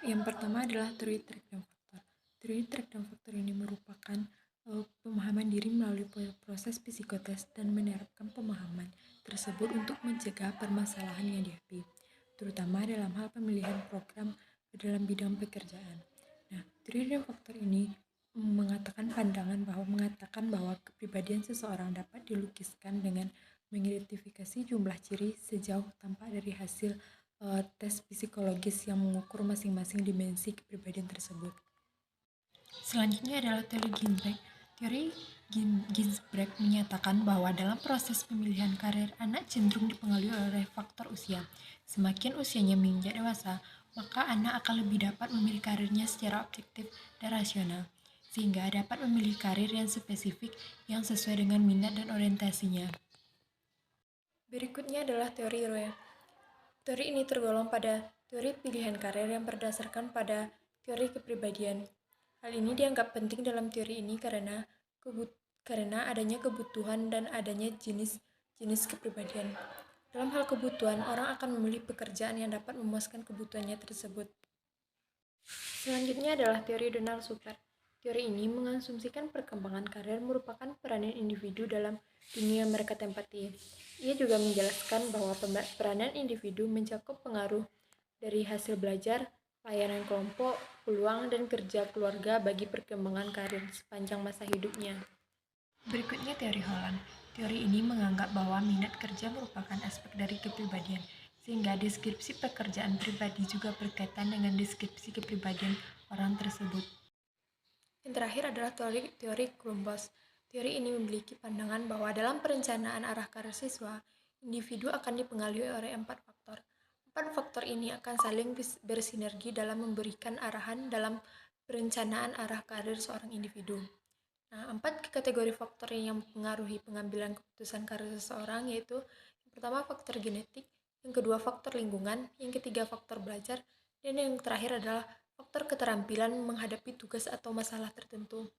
Yang pertama adalah teori trik dan faktor. Teori trik dan faktor ini merupakan pemahaman diri melalui proses psikotes dan menerapkan pemahaman tersebut untuk mencegah permasalahan yang dihadapi, terutama dalam hal pemilihan program dalam bidang pekerjaan. Nah, teori dan faktor ini mengatakan bahwa kepribadian seseorang dapat dilukiskan dengan mengidentifikasi jumlah ciri sejauh tampak dari hasil tes psikologis yang mengukur masing-masing dimensi kepribadian tersebut. Selanjutnya adalah teori Ginsberg. Teori Ginsberg menyatakan bahwa dalam proses pemilihan karir, anak cenderung dipengaruhi oleh faktor usia. Semakin usianya menginjak dewasa, maka anak akan lebih dapat memilih karirnya secara objektif dan rasional, sehingga dapat memilih karir yang spesifik yang sesuai dengan minat dan orientasinya. Berikutnya adalah teori Roy. Teori ini tergolong pada teori pilihan karir yang berdasarkan pada teori kepribadian. Hal ini dianggap penting dalam teori ini karena adanya kebutuhan dan adanya jenis kepribadian. Dalam hal kebutuhan, orang akan memilih pekerjaan yang dapat memuaskan kebutuhannya tersebut. Selanjutnya adalah teori Donald Super. Teori ini mengasumsikan perkembangan karir merupakan peranan individu dalam dunia yang mereka tempati. Ia juga menjelaskan bahwa peranan individu mencakup pengaruh dari hasil belajar, layanan kelompok, peluang, dan kerja keluarga bagi perkembangan karir sepanjang masa hidupnya. Berikutnya teori Holland. Teori ini menganggap bahwa minat kerja merupakan aspek dari kepribadian, sehingga deskripsi pekerjaan pribadi juga berkaitan dengan deskripsi kepribadian orang tersebut. Yang terakhir adalah teori Columbus. Teori ini memiliki pandangan bahwa dalam perencanaan arah karir siswa, individu akan dipengaruhi oleh 4 faktor. 4 faktor ini akan saling bersinergi dalam memberikan arahan dalam perencanaan arah karir seorang individu. Nah, 4 kategori faktor yang mempengaruhi pengambilan keputusan karir seseorang yaitu yang pertama faktor genetik, yang kedua faktor lingkungan, yang ketiga faktor belajar, dan yang terakhir adalah faktor keterampilan menghadapi tugas atau masalah tertentu.